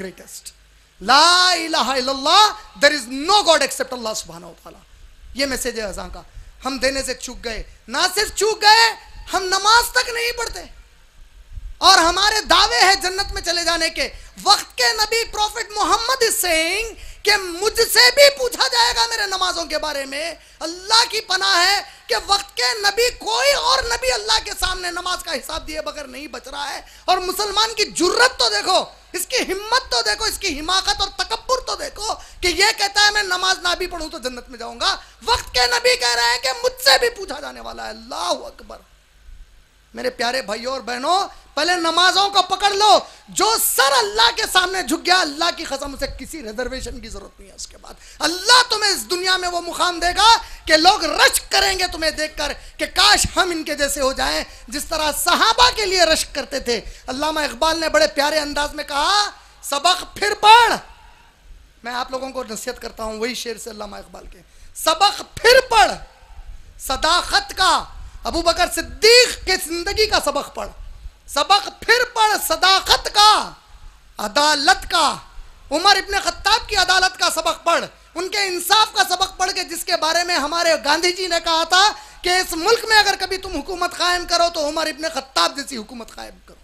Greatest. ला इलाहा इल्लल्लाह, there is no God except Allah सुब्हानहू व तआला। ये मैसेज है अज़ान का। हम देने से चूक गए, ना सिर्फ चूक गए, हम नमाज तक नहीं पढ़ते और हमारे दावे हैं जन्नत में चले जाने के। वक्त के नबी प्रॉफिट मोहम्मद इज सेइंग कि मुझसे भी पूछा जाएगा मेरे नमाजों के बारे में। अल्लाह की पनाह है कि वक्त के नबी, कोई और नबी अल्लाह के सामने नमाज का हिसाब दिए बगैर नहीं बच रहा है। और मुसलमान की जुर्रत तो देखो, इसकी हिम्मत तो देखो, इसकी हिमाकत और तकब्बुर तो देखो कि ये कहता है मैं नमाज ना भी पढ़ूं तो जन्नत में जाऊंगा। वक्त के नबी कह रहे हैं कि मुझसे भी पूछा जाने वाला है। अल्लाह अकबर। मेरे प्यारे भाइयों और बहनों, पहले नमाजों को पकड़ लो। जो सर अल्लाह के सामने झुक गया, अल्लाह की कसम उसे किसी रिजर्वेशन की जरूरत नहीं है। उसके बाद अल्लाह तुम्हें इस दुनिया में वो मुकाम देगा कि लोग रश्क करेंगे तुम्हें देखकर कि काश हम इनके जैसे हो जाएं, जिस तरह सहाबा के लिए रश्क करते थे। अल्लामा इकबाल ने बड़े प्यारे अंदाज में कहा, सबक फिर पढ़। मैं आप लोगों को नसीहत करता हूं वही शेर से अल्लामा इकबाल के, सबक फिर पढ़, सदाकत का, अबू बकर सिद्दीक के जिंदगी का सबक पढ़। सबक फिर पढ़ सदाकत का, अदालत का, उमर इब्ने खत्ताब की अदालत का सबक पढ़, उनके इंसाफ का सबक पढ़ के जिसके बारे में हमारे गांधी जी ने कहा था कि इस मुल्क में अगर कभी तुम हुकूमत कायम करो तो उमर इब्ने खत्ताब जैसी हुकूमत कायम करो।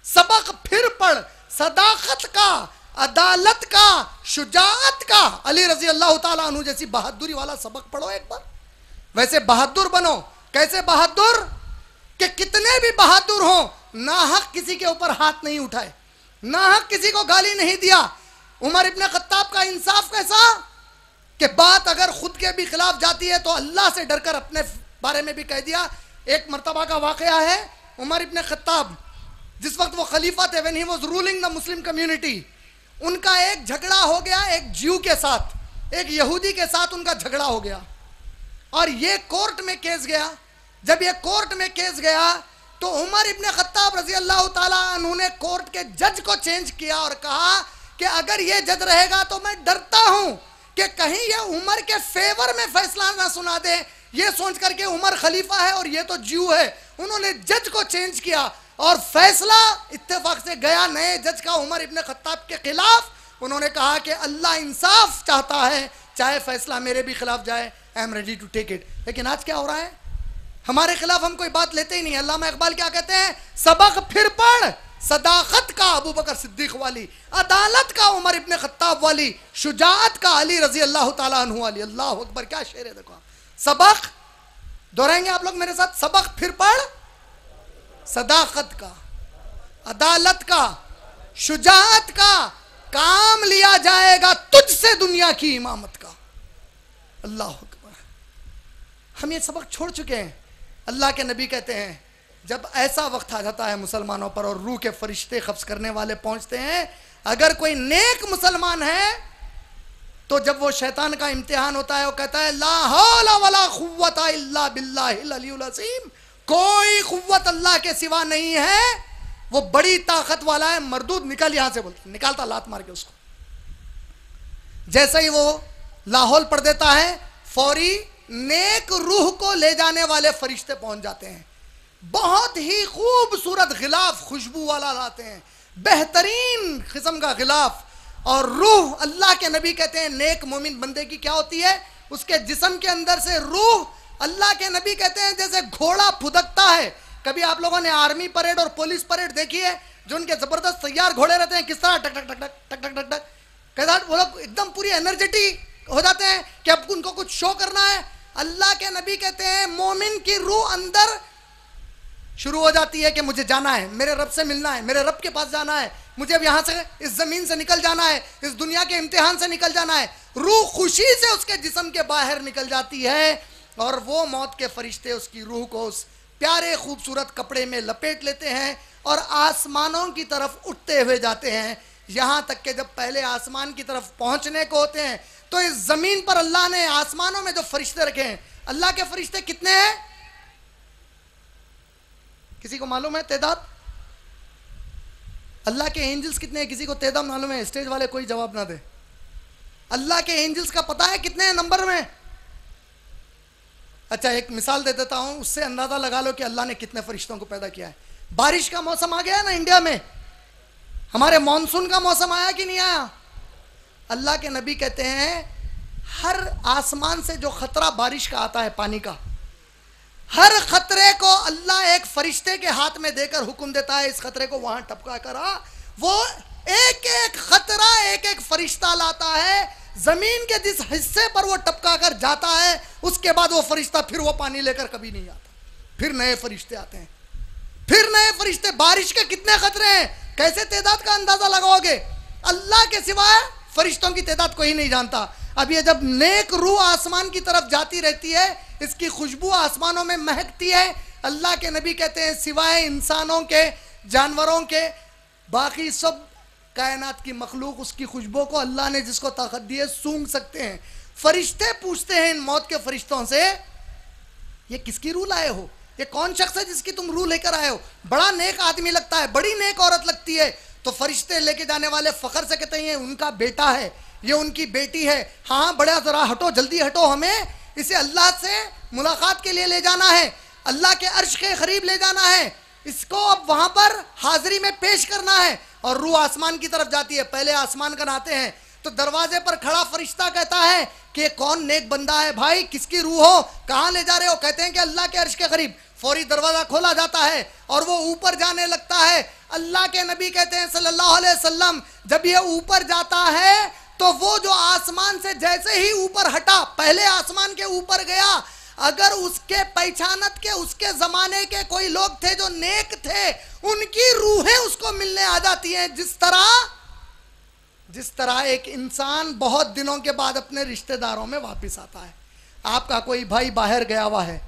सबक फिर पढ़ सदाकत का, अदालत का, शुजाअत का, अली रजी अल्लाह ताला अन्हु जैसी बहादुरी वाला सबक पढ़ो एक बार। वैसे बहादुर बनो। कैसे बहादुर? कि कितने भी बहादुर हो, नाहक किसी के ऊपर हाथ नहीं उठाए, नाहक किसी को गाली नहीं दिया। उमर इब्ने खत्ताब का इंसाफ कैसा कि बात अगर खुद के भी खिलाफ जाती है तो अल्लाह से डरकर अपने बारे में भी कह दिया। एक मर्तबा का वाकया है, उमर इब्ने खत्ताब जिस वक्त वो खलीफा थे, when he was ruling the Muslim community, उनका एक झगड़ा हो गया एक ज्यू के साथ, एक यहूदी के साथ उनका झगड़ा हो गया और ये कोर्ट में केस गया। जब ये कोर्ट में केस गया तो उमर इब्ने खत्ताब रजी अल्लाह ताला अन्हु ने कोर्ट के जज को चेंज किया और कहा कि अगर ये जज रहेगा तो मैं डरता हूं कि कहीं ये उमर के फेवर में फैसला ना सुना दे, ये सोच करके उमर खलीफा है और ये तो ज्यू है। उन्होंने जज को चेंज किया और फैसला इत्तेफाक से गया नए जज का उमर इब्ने खत्ताब के खिलाफ। उन्होंने कहा कि अल्लाह इंसाफ चाहता है, चाहे फैसला मेरे भी खिलाफ जाए, I am ready to take it. लेकिन आज क्या हो रहा है, हमारे खिलाफ हम कोई बात लेते ही नहीं। अल्लामा इकबाल क्या कहते हैं, सबक फिर पढ़ सदाकत का, अबू बकर सिद्दीक वाली, अदालत का, उमर इब्ने खत्ताब वाली, शुजाअत का, अली रजी अल्लाह ताला अन्हु वाली। अल्लाह अकबर, क्या शेर है देखो आप। सबक दोहराएंगे आप लोग मेरे साथ, सबक फिर पढ़ सदाकत का, अदालत का, शुजाअत का, काम लिया जाएगा तुझसे दुनिया की इमामत का। अल्लाह अकबर। हम ये सबक छोड़ चुके हैं। अल्लाह के नबी कहते हैं जब ऐसा वक्त आ जाता है मुसलमानों पर और रूह के फरिश्ते कब्ज करने वाले पहुंचते हैं, अगर कोई नेक मुसलमान है तो जब वो शैतान का इम्तिहान होता है वो कहता है ला हौला वला कुव्वता इल्ला बिल्लाहिल अलीयुल अज़ीम, कोई कुव्वत अल्लाह के सिवा नहीं है, वो बड़ी ताकत वाला है। मरदूद निकल यहां से, बोलते निकालता लात मार के उसको। जैसे ही वो लाहौल पढ़ देता है, फौरी नेक रूह को ले जाने वाले फरिश्ते पहुंच जाते हैं। बहुत ही खूबसूरत गिलाफ खुशबू वाला लाते हैं, बेहतरीन किस्म का गिलाफ। और रूह, अल्लाह के नबी कहते हैं नेक मोमिन बंदे की क्या होती है, उसके जिस्म के अंदर से रूह, अल्लाह के नबी कहते हैं जैसे घोड़ा फुदकता है। कभी आप लोगों ने आर्मी परेड और पुलिस परेड देखी है, जो उनके जबरदस्त तैयार घोड़े रहते हैं, किस तरह टक टक टक टक टक टक टक टक, कैसा वो लोग एकदम पूरी एनर्जेटिक हो जाते हैं कि अब उनको कुछ शो करना है। अल्लाह के नबी कहते हैं मोमिन की रूह अंदर शुरू हो जाती है कि मुझे जाना है, मेरे रब से मिलना है, मेरे रब के पास जाना है, मुझे अब यहाँ से इस जमीन से निकल जाना है, इस दुनिया के इम्तिहान से निकल जाना है। रूह खुशी से उसके जिस्म के बाहर निकल जाती है और वो मौत के फरिश्ते उसकी रूह को उस प्यारे खूबसूरत कपड़े में लपेट लेते हैं और आसमानों की तरफ उठते हुए जाते हैं। यहाँ तक कि जब पहले आसमान की तरफ पहुँचने को होते हैं तो इस जमीन पर अल्लाह ने आसमानों में जो फरिश्ते रखे हैं, अल्लाह के फरिश्ते कितने हैं, किसी को मालूम है तादाद? अल्लाह के एंजल्स कितने हैं, किसी को तादाद मालूम है? स्टेज वाले कोई जवाब ना दे। अल्लाह के एंजल्स का पता है कितने हैं नंबर में? अच्छा, एक मिसाल दे देता हूं, उससे अंदाजा लगा लो कि अल्लाह ने कितने फरिश्तों को पैदा किया है। बारिश का मौसम आ गया है ना इंडिया में, हमारे मॉनसून का मौसम आया कि नहीं आया? अल्लाह के नबी कहते हैं हर आसमान से जो खतरा बारिश का आता है, पानी का, हर खतरे को अल्लाह एक फरिश्ते के हाथ में देकर हुक्म देता है, इस खतरे को वहां टपका कर आ। वो एक एक खतरा एक एक फरिश्ता लाता है, जमीन के जिस हिस्से पर वो टपका कर जाता है उसके बाद वो फरिश्ता फिर वो पानी लेकर कभी नहीं आता, फिर नए फरिश्ते आते हैं, फिर नए फरिश्ते। बारिश के कितने खतरे हैं, कैसे तादाद का अंदाजा लगाओगे? अल्लाह के सिवाय फरिश्तों की तादाद कोई नहीं जानता। अब ये जब नेक रूह आसमान की तरफ जाती रहती है, इसकी खुशबू आसमानों में महकती है। अल्लाह के नबी कहते हैं सिवाय इंसानों के, जानवरों के, बाकी सब कायनात की मखलूक उसकी खुशबू को, अल्लाह ने जिसको ताकत दी है, सूंघ सकते हैं। फरिश्ते पूछते हैं इन मौत के फरिश्तों से, ये किसकी रूह लाए हो? ये कौन शख्स है जिसकी तुम रूह लेकर आए हो? बड़ा नेक आदमी लगता है, बड़ी नेक औरत लगती है। तो फरिश्ते लेके जाने वाले फखर से कहते हैं ये उनका बेटा है, ये उनकी बेटी है। हाँ बड़ा, जरा हटो, जल्दी हटो, हमें इसे अल्लाह से मुलाकात के लिए ले जाना है, अल्लाह के अर्श के करीब ले जाना है, इसको अब वहां पर हाजिरी में पेश करना है। और रूह आसमान की तरफ जाती है, पहले आसमान का नाते हैं। तो दरवाजे पर खड़ा फरिश्ता कहता है कि कौन नेक बंदा है भाई, किसकी रूह हो, कहाँ ले जा रहे हो? कहते हैं कि अल्लाह के अर्श के करीब। फौरी दरवाजा खोला जाता है और वो ऊपर जाने लगता है। अल्लाह के नबी कहते हैं सल्लल्लाहु अलैहि वसल्लम, जब ये ऊपर जाता है तो वो जो आसमान से जैसे ही ऊपर हटा, पहले आसमान के ऊपर गया, अगर उसके पहचानत के, उसके जमाने के कोई लोग थे जो नेक थे, उनकी रूहें उसको मिलने आ जाती हैं। जिस तरह एक इंसान बहुत दिनों के बाद अपने रिश्तेदारों में वापस आता है। आपका कोई भाई बाहर गया हुआ है,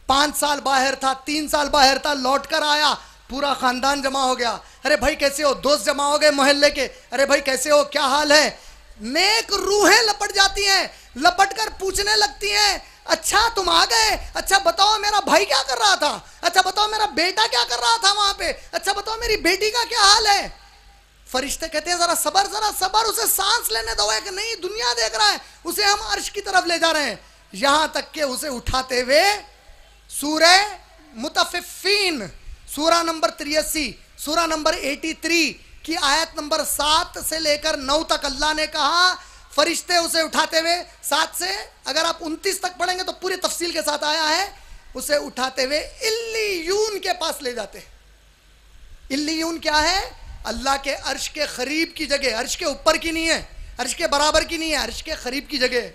5 साल बाहर था, 3 साल बाहर था, लौट कर आया, पूरा खानदान जमा हो गया। अरे भाई कैसे हो? दोस्त जमा हो गए मोहल्ले के, अरे भाई कैसे हो, क्या हाल है? नेक रूहें लपट जाती हैं, लपट कर पूछने लगती हैं, अच्छा तुम आ गए, अच्छा बताओ मेरा भाई क्या कर रहा था, अच्छा बताओ मेरा बेटा क्या कर रहा था वहां पे, अच्छा बताओ मेरी बेटी का क्या हाल है? फरिश्ते कहते हैं जरा सबर, उसे सांस लेने दो, एक नई दुनिया देख रहा है, उसे हम अर्श की तरफ ले जा रहे हैं। यहां तक के उसे उठाते हुए सूरह मुतफिफीन, सूरा नंबर 83, सूरा नंबर 83 की आयत नंबर 7 से लेकर 9 तक अल्लाह ने कहा, फरिश्ते उसे उठाते हुए, 7 से अगर आप 29 तक पढ़ेंगे तो पूरी तफसील के साथ आया है, उसे उठाते हुए इल्लियून के पास ले जाते। इल्लियून क्या है? अल्लाह के अर्श के करीब की जगह, अर्श के ऊपर की नहीं है, अर्श के बराबर की नहीं है, अर्श के करीब की जगह।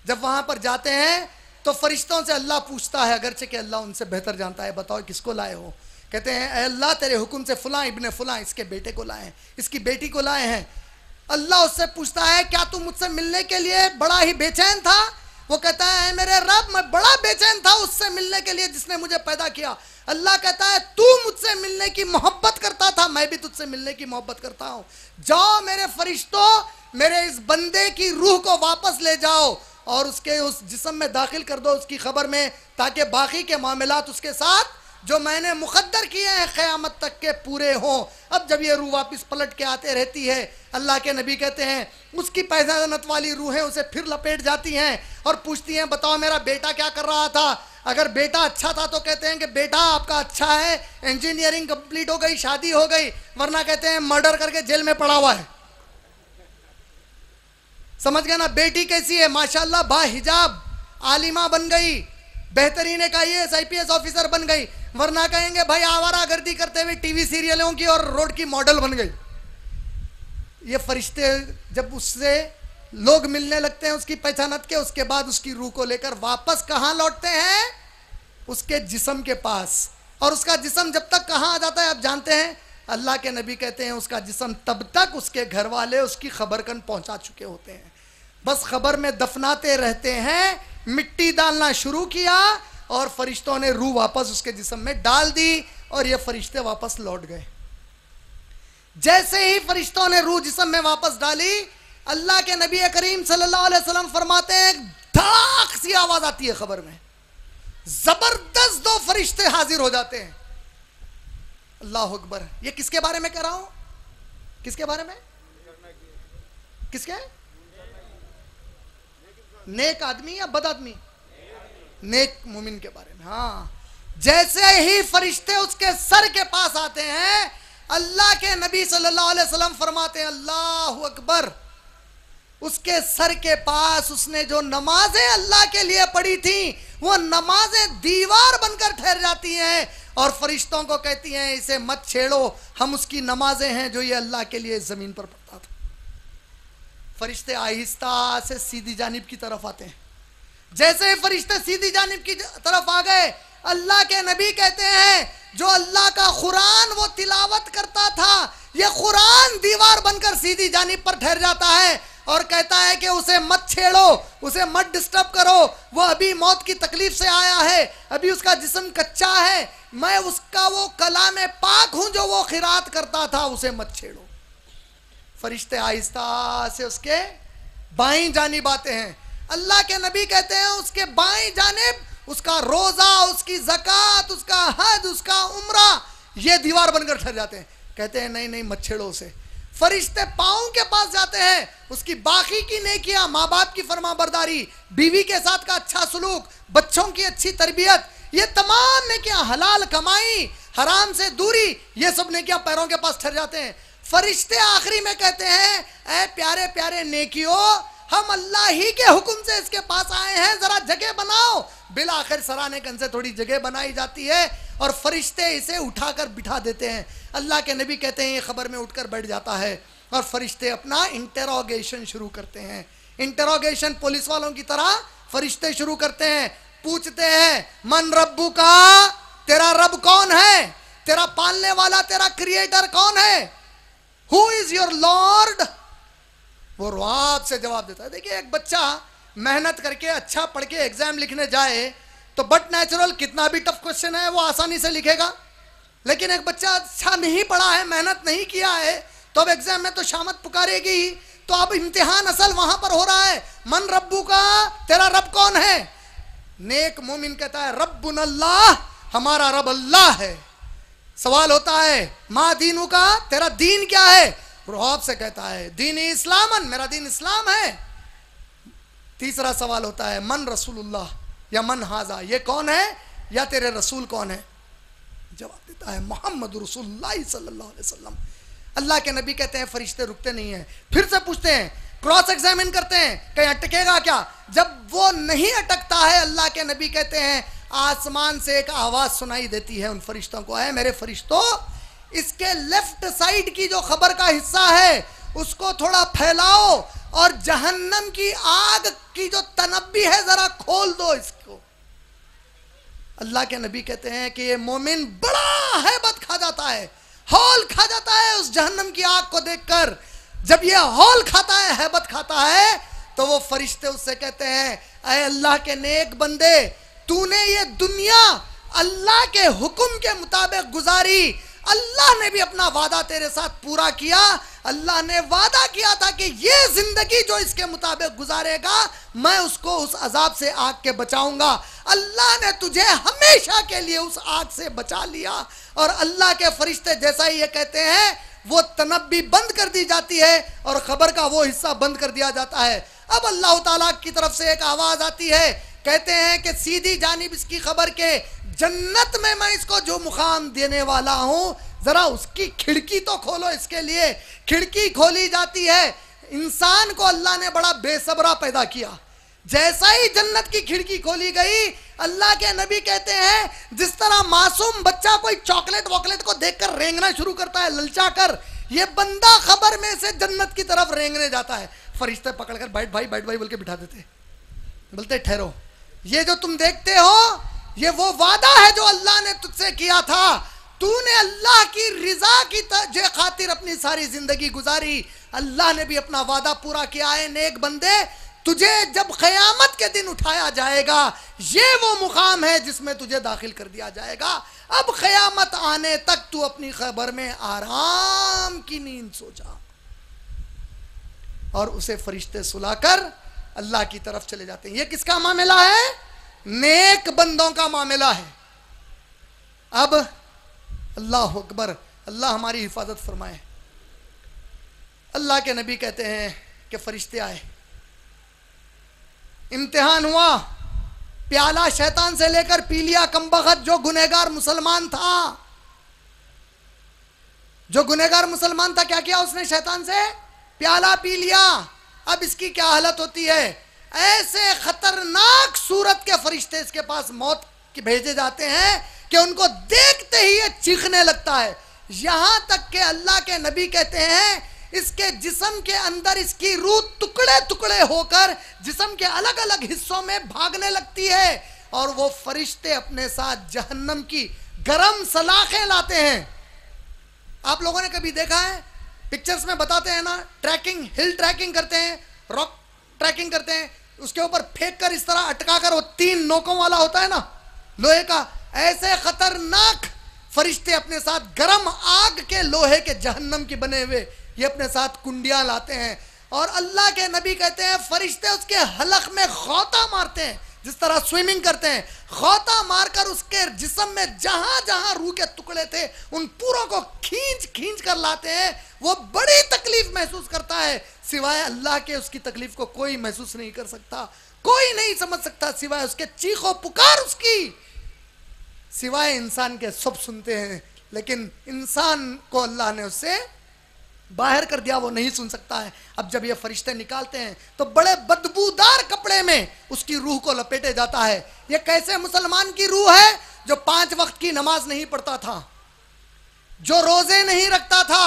जब वहां पर जाते हैं तो फरिश्तों से अल्लाह पूछता है, अगरचे कि अल्लाह उनसे बेहतर जानता है, बताओ किसको लाए हो? कहते हैं अल्लाह तेरे हुक्म से फुलां इब्ने फुलां, इसके बेटे को लाए हैं, इसकी बेटी को लाए हैं। अल्लाह उससे पूछता है क्या तू मुझसे मिलने के लिए बड़ा ही बेचैन था? वो कहता है मेरे रब, मैं बड़ा बेचैन था उससे मिलने के लिए जिसने मुझे पैदा किया। अल्लाह कहता है तू मुझसे मिलने की मोहब्बत करता था, मैं भी तुझसे मिलने की मोहब्बत करता हूं। जाओ मेरे फरिश्तों, मेरे इस बंदे की रूह को वापस ले जाओ और उसके उस जिस्म में दाखिल कर दो उसकी खबर में, ताकि बाकी के मामलात उसके साथ जो मैंने मुकद्दर किए हैं क़यामत तक के पूरे हों। अब जब ये रूह वापस पलट के आते रहती है, अल्लाह के नबी कहते हैं उसकी पैजानत वाली रूहें उसे फिर लपेट जाती हैं और पूछती हैं बताओ मेरा बेटा क्या कर रहा था? अगर बेटा अच्छा था तो कहते हैं कि बेटा आपका अच्छा है, इंजीनियरिंग कंप्लीट हो गई, शादी हो गई, वरना कहते हैं मर्डर करके जेल में पड़ा हुआ है। समझ गए ना? बेटी कैसी है? माशाल्लाह बाहिजाब आलिमा बन गई, बेहतरीन एक IAS IPS ऑफिसर बन गई, वरना कहेंगे भाई आवारागर्दी करते हुए टीवी सीरियलों की और रोड की मॉडल बन गई। ये फरिश्ते जब उससे लोग मिलने लगते हैं उसकी पहचानत के, उसके बाद उसकी रूह को लेकर वापस कहाँ लौटते हैं? उसके जिस्म के पास। और उसका जिस्म जब तक कहाँ आ जाता है आप जानते हैं? अल्लाह के नबी कहते हैं उसका जिस्म तब तक उसके घर वाले उसकी खबर कन पहुंचा चुके होते हैं, बस खबर में दफनाते रहते हैं। मिट्टी डालना शुरू किया और फरिश्तों ने रूह वापस उसके जिस्म में डाल दी और ये फरिश्ते वापस लौट गए। जैसे ही फरिश्तों ने रूह जिस्म में वापस डाली, अल्लाह के नबी करीम सल्लल्लाहु अलैहि वसल्लम फरमाते हैं धड़ाक सी आवाज आती है खबर में, जबरदस्त 2 फरिश्ते हाजिर हो जाते हैं। अल्लाह अकबर। ये किसके बारे में कह रहा हूं? किसके बारे में? किसके? नेक आदमी या बद आदमी? नेक मोमिन के बारे में। हाँ, जैसे ही फरिश्ते उसके सर के पास आते हैं, अल्लाह के नबी सल्लल्लाहु अलैहि वसल्लम फरमाते हैं अल्लाहु अकबर, उसके सर के पास उसने जो नमाजें अल्लाह के लिए पढ़ी थी वो नमाजें दीवार बनकर ठहर जाती हैं और फरिश्तों को कहती हैं इसे मत छेड़ो, हम उसकी नमाजें हैं जो ये अल्लाह के लिए जमीन पर पढ़ता था। फरिश्ते आहिस्ता से सीधी जानिब की तरफ आते हैं। जैसे ही फरिश्ते सीधी जानिब की तरफ आ गए, अल्लाह के नबी कहते हैं जो अल्लाह का कुरान वो तिलावत करता था, ये कुरान दीवार बनकर सीधी जानिब पर ठहर जाता है और कहता है कि उसे मत छेड़ो, उसे मत डिस्टर्ब करो, वो अभी मौत की तकलीफ से आया है, अभी उसका जिस्म कच्चा है, मैं उसका वो कलाम पाक हूं जो वो खिरात करता था, उसे मत छेड़ो। फरिश्ते आहिस्ता से उसके बाईं जानिब आते हैं। अल्लाह के नबी कहते हैं उसके बाईं जानिब उसका रोजा, उसकी ज़कात, उसका हज, उसका उम्रा, ये दीवार बनकर ठहर जाते हैं। कहते हैं नहीं नहीं मत छेड़ो उसे। फरिश्ते पाँव के पास जाते हैं, उसकी बाकी की नेकियां, माँ बाप की फरमाबरदारी, बीवी के साथ का अच्छा सलूक, बच्चों की अच्छी तरबियत, ये तमाम नेकियां, हलाल कमाई, हराम से दूरी, ये सब नेकियां पैरों के पास ठहर जाते हैं। फरिश्ते आखिरी में कहते हैं ऐ प्यारे प्यारे नेकियों, हम अल्लाह ही के हुक्म से इसके पास आए हैं, जरा जगह बनाओ। बिल आखिर सराहने गन से थोड़ी जगह बनाई जाती है और फरिश्ते इसे उठाकर बिठा देते हैं। अल्लाह के नबी कहते हैं ये खबर में उठकर बैठ जाता है और फरिश्ते अपना इंटरोगेशन शुरू करते हैं। इंटरोगेशन पुलिस वालों की तरह फरिश्ते शुरू करते हैं, पूछते हैं मन रब्बू का, तेरा रब कौन है, तेरा पालने वाला, तेरा क्रिएटर कौन है, हु इज योर लॉर्ड। वो रुआब से जवाब देता है। देखिए एक बच्चा मेहनत करके अच्छा पढ़ के एग्जाम लिखने जाए तो बट नेचुरल कितना भी टफ क्वेश्चन है वो आसानी से लिखेगा, लेकिन एक बच्चा अच्छा नहीं पढ़ा है, मेहनत नहीं किया है, तो अब एग्जाम में तो शामत पुकारेगी। तो अब इम्तिहान असल वहां पर हो रहा है, मन रब्बू का, तेरा रब कौन है। नेक मोमिन कहता है रब्बुन अल्लाह, हमारा रब अल्लाह है। सवाल होता है मा दीनु का, तेरा दीन क्या है। रुआब से कहता है दीन इस्लामन, मेरा दीन इस्लाम है। तीसरा सवाल होता है मन रसूलुल्लाह या मन हाजा, ये कौन है या तेरे रसूल कौन है। जवाब देता है मोहम्मद रसूलुल्लाह सल्लल्लाहु अलैहि वसल्लम। अल्लाह के नबी कहते हैं फरिश्ते रुकते नहीं हैं, फिर से पूछते हैं, क्रॉस एग्जामिन करते हैं, कहीं अटकेगा क्या। जब वो नहीं अटकता है, अल्लाह के नबी कहते हैं आसमान से एक आवाज सुनाई देती है उन फरिश्तों को, है मेरे फरिश्तों, इसके लेफ्ट साइड की जो खबर का हिस्सा है उसको थोड़ा फैलाओ और जहन्नम की आग की जो तनब्बी है जरा खोल दो इसको। अल्लाह के नबी कहते हैं कि ये मोमिन बड़ा हैबत खा जाता है, हौल खा जाता है उस जहन्नम की आग को देखकर। जब ये हौल खाता है, हैबत खाता है, तो वो फरिश्ते उससे कहते हैं ऐ अल्लाह के नेक बंदे, तूने ये दुनिया अल्लाह के हुक्म के मुताबिक गुजारी, अल्लाह ने भी अपना वादा तेरे साथ पूरा किया। अल्लाह ने वादा किया था कि ये जिंदगी जो इसके मुताबिक गुजारेगा मैं उसको उस अजाब से आग के बचाऊंगा। अल्लाह ने तुझे हमेशा के लिए उस आग से बचा लिया। और अल्लाह के फरिश्ते जैसा ही ये कहते हैं वो तनब्बी बंद कर दी जाती है और खबर का वो हिस्सा बंद कर दिया जाता है। अब अल्लाह ताला की तरफ से एक आवाज आती है, कहते हैं कि सीधी जानिब इसकी खबर के जन्नत में मैं इसको जो मुकाम देने वाला हूं, जरा उसकी खिड़की तो खोलो इसके लिए। खिड़की खोली जाती है। इंसान को अल्लाह ने बड़ा बेसब्रा पैदा किया। जैसा ही जन्नत की खिड़की खोली गई, अल्लाह के नबी कहते हैं जिस तरह मासूम बच्चा कोई चॉकलेट वॉकलेट को देखकर रेंगना शुरू करता है ललचा कर, ये बंदा खबर में से जन्नत की तरफ रेंगने जाता है। फरिश्ते पकड़कर बैठ भाई बोल के बिठा देते, बोलते ठहरो, ये जो तुम देखते हो ये वो वादा है जो अल्लाह ने तुझसे किया था। तूने अल्लाह की रिजा की खातिर अपनी सारी जिंदगी गुजारी, अल्लाह ने भी अपना वादा पूरा किया है। नेक बंदे, तुझे जब क़यामत के दिन उठाया जाएगा ये वो मुकाम है जिसमें तुझे दाखिल कर दिया जाएगा। अब क़यामत आने तक तू अपनी खबर में आराम की नींद सो जा। और उसे फरिश्ते सुलाकर अल्लाह की तरफ चले जाते हैं। ये किसका मामला है? नेक बंदों का मामला है। अब अल्लाह अकबर, अल्लाह हमारी हिफाजत फरमाए। अल्लाह के नबी कहते हैं कि फरिश्ते आए, इम्तिहान हुआ, प्याला शैतान से लेकर पी लिया कमबख्त जो गुनहगार मुसलमान था। जो गुनहगार मुसलमान था क्या किया उसने? शैतान से प्याला पी लिया। अब इसकी क्या हालत होती है? ऐसे खतरनाक सूरत के फरिश्ते इसके पास मौत के भेजे जाते हैं कि उनको देखते ही ये चीखने लगता है। यहां तक कि अल्लाह के नबी कहते हैं इसके जिस्म के अंदर इसकी रूह टुकड़े टुकड़े होकर जिस्म के अलग अलग हिस्सों में भागने लगती है और वो फरिश्ते अपने साथ जहन्नम की गरम सलाखें लाते हैं। आप लोगों ने कभी देखा है, पिक्चर्स में बताते हैं ना, ट्रैकिंग, हिल ट्रैकिंग करते हैं, रॉक ट्रैकिंग करते हैं, उसके ऊपर फेंक कर इस तरह अटका कर, वो 3 नोकों वाला होता है ना लोहे का, ऐसे खतरनाक फरिश्ते अपने साथ गरम आग के लोहे के जहन्नम के बने हुए ये अपने साथ कुंडियां लाते हैं। और अल्लाह के नबी कहते हैं फरिश्ते उसके हलक में खौता मारते हैं, जिस तरह स्विमिंग करते हैं, खौता मारकर उसके जिस्म में जहां जहां रूह के टुकड़े थे उन पूरों को खींच खींच कर लाते हैं। वो बड़ी तकलीफ महसूस करता है, सिवाय अल्लाह के उसकी तकलीफ को कोई महसूस नहीं कर सकता, कोई नहीं समझ सकता, सिवाय उसके चीखो पुकार उसकी, सिवाय इंसान के सब सुनते हैं, लेकिन इंसान को अल्लाह ने उससे बाहर कर दिया, वो नहीं सुन सकता है। अब जब ये फरिश्ते निकालते हैं तो बड़े बदबूदार कपड़े में उसकी रूह को लपेटे जाता है। ये कैसे मुसलमान की रूह है जो 5 वक्त की नमाज नहीं पढ़ता था, जो रोजे नहीं रखता था,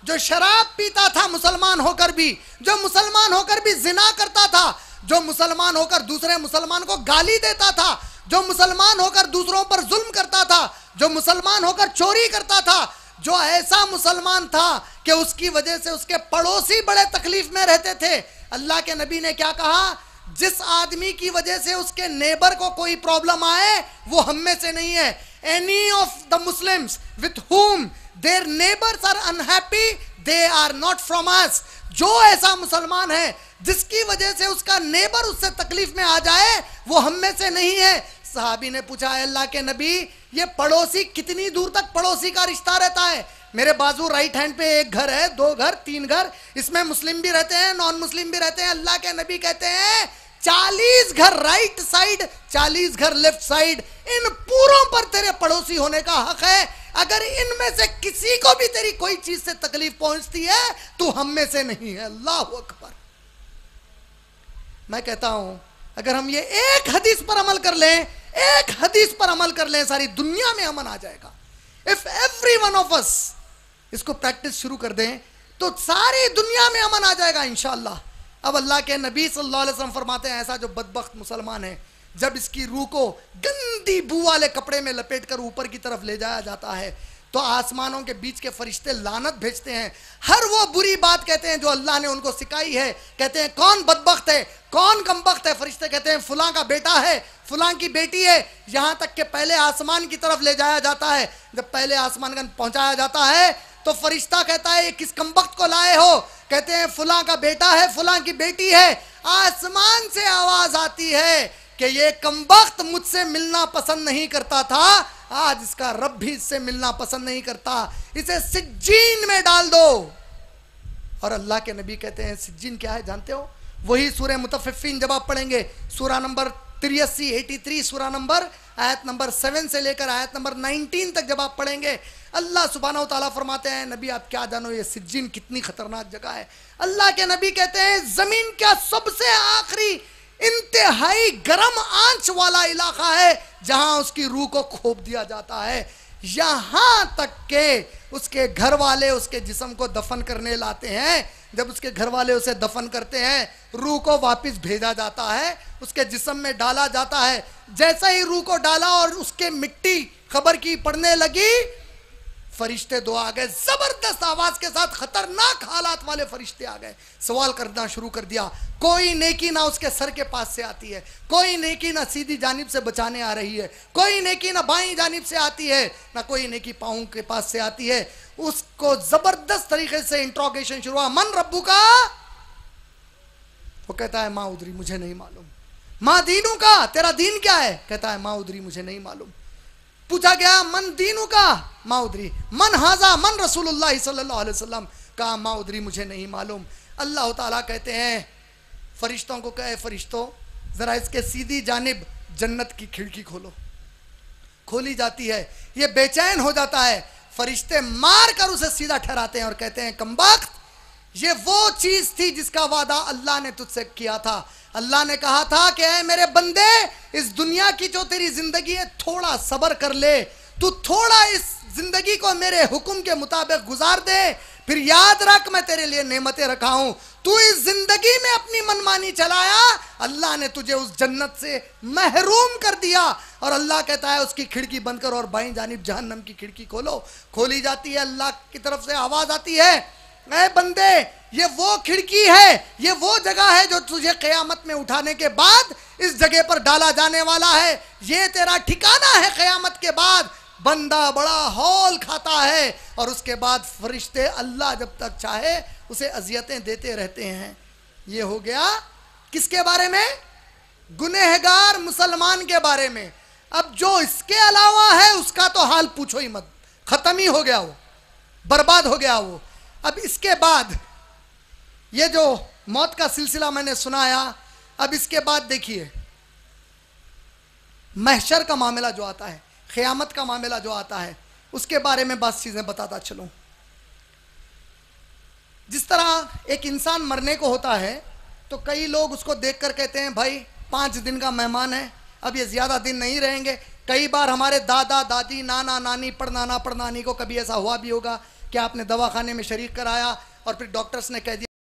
जो शराब पीता था मुसलमान होकर भी, जो मुसलमान होकर भी जिना करता था, जो मुसलमान होकर दूसरे मुसलमान को गाली देता था, जो मुसलमान होकर दूसरों पर जुल्म करता था, जो मुसलमान होकर चोरी करता था, जो ऐसा मुसलमान था कि उसकी वजह से उसके पड़ोसी बड़े तकलीफ में रहते थे। अल्लाह के नबी ने क्या कहा? जिस आदमी की वजह से उसके नेबर को कोई प्रॉब्लम आए वो हम में से नहीं है। Any of the Muslims with whom their neighbours are unhappy they are not from us. जो ऐसा मुसलमान है जिसकी वजह से उसका नेबर उससे तकलीफ में आ जाए वो हम में से नहीं है। सहाबी ने पूछा, अल्लाह के नबी ये पड़ोसी कितनी दूर तक पड़ोसी का रिश्ता रहता है? मेरे बाजू राइट हैंड पे 1 घर है, 2 घर, 3 घर, इसमें मुस्लिम भी रहते हैं, नॉन मुस्लिम भी रहते हैं। अल्लाह के नबी कहते हैं 40 घर राइट साइड, 40 घर लेफ्ट साइड, इन पूरों पर तेरे पड़ोसी होने का हक है। अगर इनमें से किसी को भी तेरी कोई चीज से तकलीफ पहुंचती है तू हम में से नहीं है। अल्लाह अकबर। मैं कहता हूं अगर हम ये एक हदीस पर अमल कर लें, एक हदीस पर अमल कर लें, सारी दुनिया में अमन आ जाएगा। If every one of us इसको प्रैक्टिस शुरू कर दें तो सारी दुनिया में अमन आ जाएगा इंशाअल्लाह। अब अल्लाह के नबी सल्लल्लाहु अलैहि वसल्लम फरमाते हैं ऐसा जो बदबख्त मुसलमान है, जब इसकी रूह को गंदी बू वाले कपड़े में लपेट कर ऊपर की तरफ ले जाया जाता है तो आसमानों के बीच के फरिश्ते लानत भेजते हैं, हर वो बुरी बात कहते हैं जो अल्लाह ने उनको सिखाई है। कहते हैं कौन बदबख्त है, कौन कमबख्त है? फरिश्ते कहते हैं फुलां का बेटा है, फुलां की बेटी है। यहां तक कि पहले आसमान की तरफ ले जाया जाता है। जब पहले आसमान का पहुंचाया जाता है तो फरिश्ता कहता है किस कमबख्त को लाए हो? कहते हैं फुलां का बेटा है, फुलां की बेटी है। आसमान से आवाज आती है कि ये कमबख्त मुझसे मिलना पसंद नहीं करता था, आज इसका रब भी इससे मिलना पसंद नहीं करता, इसे सिज्जीन में डाल दो। और अल्लाह के नबी कहते हैं सिज्जीन क्या है जानते हो? वही सूरह मुतफ्फिफीन जब आप पढ़ेंगे, सूरा नंबर 83 सूरा नंबर आयत नंबर 7 से लेकर आयत नंबर 19 तक जब आप पढ़ेंगे, अल्लाह सुब्हानहू तआला फरमाते हैं नबी आप क्या जानो ये सिज्जीन कितनी खतरनाक जगह है। अल्लाह के नबी कहते हैं जमीन का सबसे आखिरी इंतहाई गर्म आंच वाला इलाका है जहां उसकी रूह को खोप दिया जाता है। यहां तक के उसके घर वाले उसके जिस्म को दफन करने लाते हैं। जब उसके घर वाले उसे दफन करते हैं, रूह को वापस भेजा जाता है, उसके जिस्म में डाला जाता है। जैसा ही रूह को डाला और उसके मिट्टी खबर की पड़ने लगी, फरिश्ते 2 आ गए, जबरदस्त आवाज के साथ, खतरनाक हालात वाले फरिश्ते आ गए। सवाल करना शुरू कर दिया। कोई नेकी ना उसके सर के पास से आती है, कोई नेकी ना सीधी जानिब से बचाने आ रही है, कोई नेकी ना बाईं जानिब से आती है, ना कोई नेकी पाँव के पास से आती है। उसको जबरदस्त तरीके से इंट्रोगेशन शुरू हुआ। मन रब्बू का? वो कहता है माँ उदरी मुझे नहीं मालूम। माँ दीनू का? तेरा दीन क्या है? कहता है माँ उदरी मुझे नहीं मालूम। पूछा गया मन दीनू का? माँ उदरी। मन हाजा? मन रसूलुल्लाह सल्लल्लाहु अलैहि वसल्लम का? माँ उदरी मुझे नहीं मालूम। अल्लाह ताला कहते हैं फरिश्तों को, कहे फरिश्तों जरा इसके सीधी जानिब जन्नत की खिड़की खोलो। खोली जाती है, ये बेचैन हो जाता है। फरिश्ते मार कर उसे सीधा ठहराते हैं और कहते हैं कमबख्त, ये वो चीज थी जिसका वादा अल्लाह ने तुझसे किया था। अल्लाह ने कहा था कि ऐ मेरे बंदे, इस दुनिया की जो तेरी जिंदगी है थोड़ा सब्र कर ले, तू थोड़ा इस जिंदगी को मेरे हुक्म के मुताबिक गुजार दे, फिर याद रख मैं तेरे लिए नेमतें रखा हूं। तू इस जिंदगी में अपनी मनमानी चलाया, अल्लाह ने तुझे उस जन्नत से महरूम कर दिया। और अल्लाह कहता है उसकी खिड़की बंद करो और बाईं जानिब जहन्नम की खिड़की खोलो। खोली जाती है, अल्लाह की तरफ से आवाज आती है, ऐ बंदे, ये वो खिड़की है, ये वो जगह है जो तुझे क़यामत में उठाने के बाद इस जगह पर डाला जाने वाला है। ये तेरा ठिकाना है क़यामत के बाद। बंदा बड़ा हौल खाता है और उसके बाद फरिश्ते अल्लाह जब तक चाहे उसे अजियतें देते रहते हैं। ये हो गया किसके बारे में? गुनहगार मुसलमान के बारे में। अब जो इसके अलावा है उसका तो हाल पूछो ही मत, खत्म ही हो गया, वो बर्बाद हो गया वो। अब इसके बाद ये जो मौत का सिलसिला मैंने सुनाया, अब इसके बाद देखिए महशर का मामला जो आता है, क़यामत का मामला जो आता है, उसके बारे में बस चीज़ें बताता चलूँ। जिस तरह एक इंसान मरने को होता है तो कई लोग उसको देखकर कहते हैं भाई 5 दिन का मेहमान है, अब ये ज़्यादा दिन नहीं रहेंगे। कई बार हमारे दादा दादी, नाना नानी, पड़नाना पड़नानी को कभी ऐसा हुआ भी होगा कि आपने दवाखाने में शरीक कराया और फिर डॉक्टर्स ने कह दिया